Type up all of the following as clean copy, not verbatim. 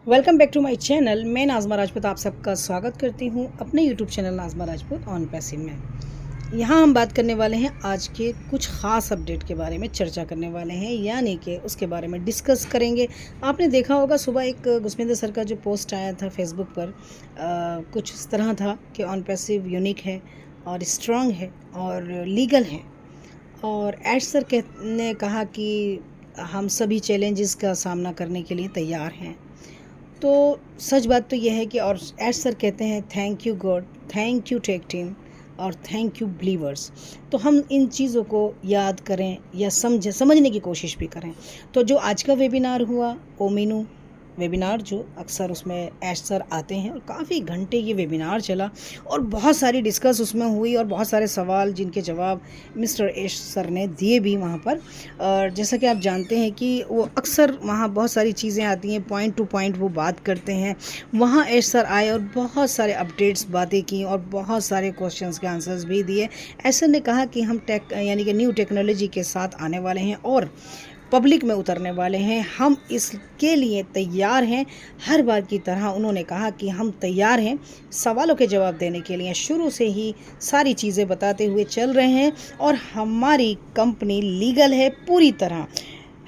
Welcome back to my channel. मैं नाज़मा राजपूत आप सबका स्वागत करती हूं अपने YouTube channel Nazma Rajput on passive में। यहां हम बात करने वाले हैं आज के कुछ ख़ास अपडेट के बारे में चर्चा करने वाले हैं, यानी कि उसके बारे में डिस्कस करेंगे। आपने देखा होगा सुबह एक गुस्मिंदर सर का जो पोस्ट आया था फेसबुक पर, कुछ इस तरह था कि ऑन पैसिव यूनिक है और स्ट्रॉन्ग है और लीगल है। और एड सर ने कहा कि हम सभी चैलेंजेस का सामना करने के लिए तैयार हैं। तो सच बात तो यह है कि और एज सर कहते हैं thank you God, thank you tech team और थैंक यू बिलीवर्स। तो हम इन चीज़ों को याद करें या समझने की कोशिश भी करें। तो जो आज का वेबिनार हुआ ओमिनू वेबिनार, जो अक्सर उसमें एश सर आते हैं और काफ़ी घंटे ये वेबिनार चला और बहुत सारी डिस्कस उसमें हुई और बहुत सारे सवाल जिनके जवाब मिस्टर एश सर ने दिए भी वहाँ पर। और जैसा कि आप जानते हैं कि वो अक्सर वहाँ बहुत सारी चीज़ें आती हैं, पॉइंट टू पॉइंट वो बात करते हैं। वहाँ एश सर आए और बहुत सारे अपडेट्स बातें की और बहुत सारे क्वेश्चंस के आंसर्स भी दिए। एश सर ने कहा कि हम यानी कि न्यू टेक्नोलॉजी के साथ आने वाले हैं और पब्लिक में उतरने वाले हैं। हम इसके लिए तैयार हैं। हर बार की तरह उन्होंने कहा कि हम तैयार हैं सवालों के जवाब देने के लिए। शुरू से ही सारी चीज़ें बताते हुए चल रहे हैं और हमारी कंपनी लीगल है पूरी तरह।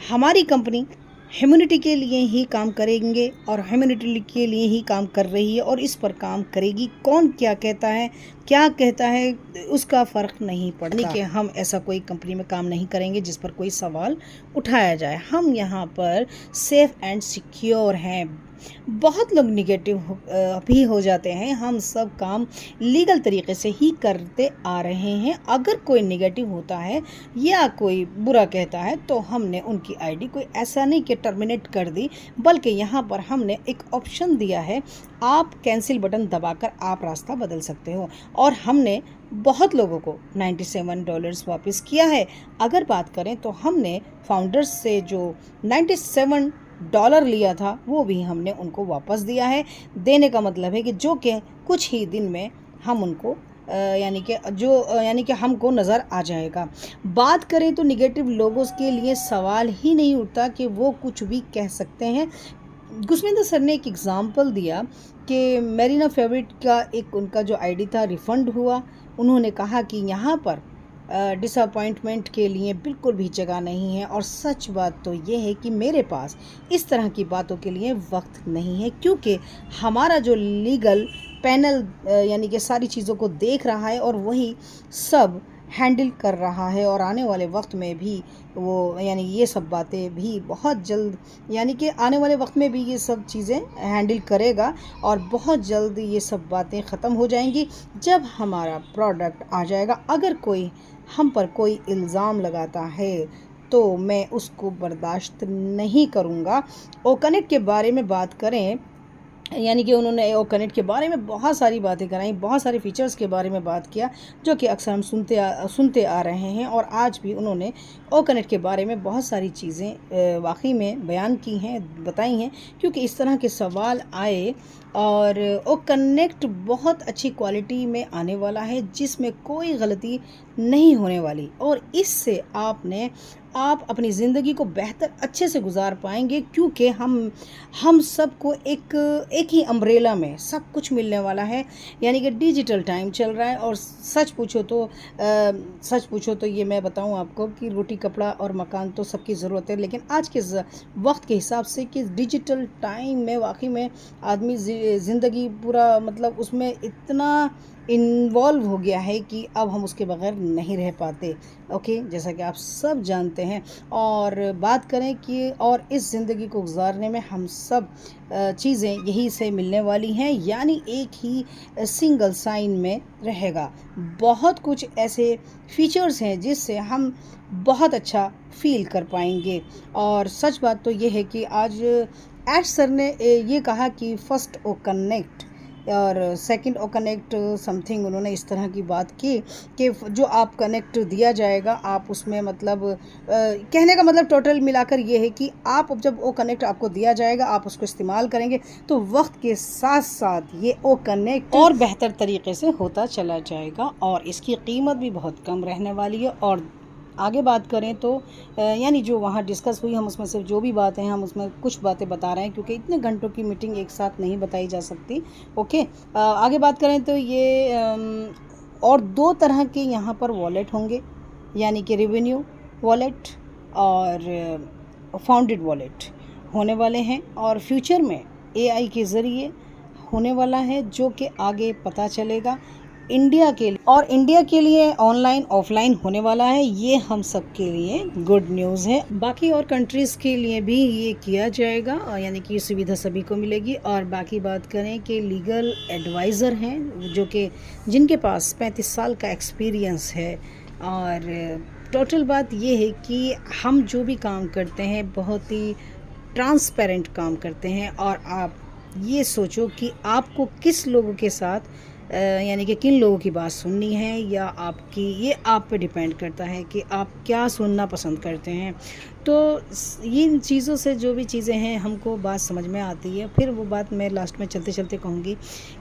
हमारी कंपनी ह्यूमैनिटी के लिए ही काम करेंगे और ह्यूमैनिटी के लिए ही काम कर रही है और इस पर काम करेगी। कौन क्या कहता है उसका फ़र्क नहीं पड़ता कि हम ऐसा कोई कंपनी में काम नहीं करेंगे जिस पर कोई सवाल उठाया जाए। हम यहाँ पर सेफ़ एंड सिक्योर हैं। बहुत लोग निगेटिव भी हो जाते हैं। हम सब काम लीगल तरीके से ही करते आ रहे हैं। अगर कोई निगेटिव होता है या कोई बुरा कहता है तो हमने उनकी आईडी कोई ऐसा नहीं कि टर्मिनेट कर दी, बल्कि यहाँ पर हमने एक ऑप्शन दिया है, आप कैंसिल बटन दबाकर आप रास्ता बदल सकते हो। और हमने बहुत लोगों को $97 वापस किया है। अगर बात करें तो हमने फाउंडर्स से जो $97 लिया था वो भी हमने उनको वापस दिया है। देने का मतलब है कि जो कि कुछ ही दिन में हम उनको यानी कि हमको नज़र आ जाएगा। बात करें तो निगेटिव लोगों के लिए सवाल ही नहीं उठता कि वो कुछ भी कह सकते हैं। गुस्मिंदर सर ने एक एग्ज़ाम्पल दिया कि मेरीना फेवरेट का एक उनका जो आईडी था रिफ़ंड हुआ। उन्होंने कहा कि यहाँ पर डिसअपॉइंटमेंट के लिए बिल्कुल भी जगह नहीं है। और सच बात तो ये है कि मेरे पास इस तरह की बातों के लिए वक्त नहीं है, क्योंकि हमारा जो लीगल पैनल यानी कि सारी चीज़ों को देख रहा है और वही सब हैंडल कर रहा है। और आने वाले वक्त में भी वो यानी ये सब बातें भी बहुत जल्द यानी कि आने वाले वक्त में भी ये सब चीज़ें हैंडल करेगा और बहुत जल्द ये सब बातें ख़त्म हो जाएंगी जब हमारा प्रोडक्ट आ जाएगा। अगर कोई हम पर कोई इल्ज़ाम लगाता है तो मैं उसको बर्दाश्त नहीं करूँगा। ओकनेक्ट के बारे में बात करें, यानी कि उन्होंने ओ कनेक्ट के बारे में बहुत सारी बातें कराई, बहुत सारे फीचर्स के बारे में बात किया जो कि अक्सर हम सुनते आ रहे हैं। और आज भी उन्होंने ओ कनेक्ट के बारे में बहुत सारी चीज़ें वाकई में बयान की हैं, बताई हैं, क्योंकि इस तरह के सवाल आए। और ओ कनेक्ट बहुत अच्छी क्वालिटी में आने वाला है जिसमें कोई गलती नहीं होने वाली और इससे आप अपनी ज़िंदगी को बेहतर अच्छे से गुजार पाएंगे, क्योंकि हम सबको एक ही अम्ब्रेला में सब कुछ मिलने वाला है। यानी कि डिजिटल टाइम चल रहा है और सच पूछो तो ये मैं बताऊं आपको कि रोटी कपड़ा और मकान तो सबकी ज़रूरत है, लेकिन आज के वक्त के हिसाब से कि डिजिटल टाइम में वाकई में आदमी ज़िंदगी पूरा मतलब उसमें इतना इन्वॉल्व हो गया है कि अब हम उसके बगैर नहीं रह पाते। ओके, जैसा कि आप सब जानते हैं। और बात करें कि और इस ज़िंदगी को गुजारने में हम सब चीज़ें यही से मिलने वाली हैं, यानी एक ही सिंगल साइन में रहेगा। बहुत कुछ ऐसे फीचर्स हैं जिससे हम बहुत अच्छा फील कर पाएंगे। और सच बात तो ये है कि आज एश सर ने ये कहा कि फर्स्ट ओ कनेक्ट और सेकंड ओ कनेक्ट समथिंग, उन्होंने इस तरह की बात की कि जो आप कनेक्ट दिया जाएगा आप उसमें मतलब कहने का मतलब टोटल मिलाकर ये है कि आप जब ओ कनेक्ट आपको दिया जाएगा आप उसको इस्तेमाल करेंगे तो वक्त के साथ साथ ये ओ कनेक्ट और बेहतर तरीके से होता चला जाएगा और इसकी कीमत भी बहुत कम रहने वाली है। और आगे बात करें तो यानी जो वहाँ डिस्कस हुई, हम उसमें से जो भी बातें हैं हम उसमें कुछ बातें बता रहे हैं, क्योंकि इतने घंटों की मीटिंग एक साथ नहीं बताई जा सकती। ओके, आगे बात करें तो ये और 2 तरह के यहाँ पर वॉलेट होंगे, यानी कि रेवेन्यू वॉलेट और फाउंडेड वॉलेट होने वाले हैं, और फ्यूचर में एआई के ज़रिए होने वाला है, जो कि आगे पता चलेगा इंडिया के लिए, और इंडिया के लिए ऑनलाइन ऑफलाइन होने वाला है। ये हम सब के लिए गुड न्यूज़ है। बाकी और कंट्रीज़ के लिए भी ये किया जाएगा, और यानी कि ये सुविधा सभी को मिलेगी। और बाकी बात करें कि लीगल एडवाइज़र हैं जो कि जिनके पास 35 साल का एक्सपीरियंस है, और टोटल बात ये है कि हम जो भी काम करते हैं बहुत ही ट्रांसपेरेंट काम करते हैं। और आप ये सोचो कि आपको किस लोगों के साथ यानी कि किन लोगों की बात सुननी है, या आपकी ये आप पे डिपेंड करता है कि आप क्या सुनना पसंद करते हैं। तो इन चीज़ों से जो भी चीज़ें हैं हमको बात समझ में आती है। फिर वो बात मैं लास्ट में चलते चलते कहूँगी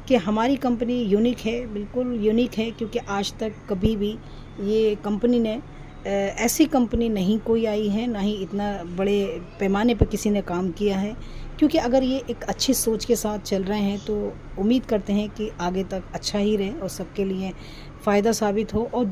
कि हमारी कंपनी यूनिक है, बिल्कुल यूनिक है, क्योंकि आज तक कभी भी ये कंपनी ने ऐसी कंपनी नहीं कोई आई है, ना ही इतना बड़े पैमाने पर किसी ने काम किया है। क्योंकि अगर ये एक अच्छी सोच के साथ चल रहे हैं तो उम्मीद करते हैं कि आगे तक अच्छा ही रहे और सबके लिए फ़ायदा साबित हो। और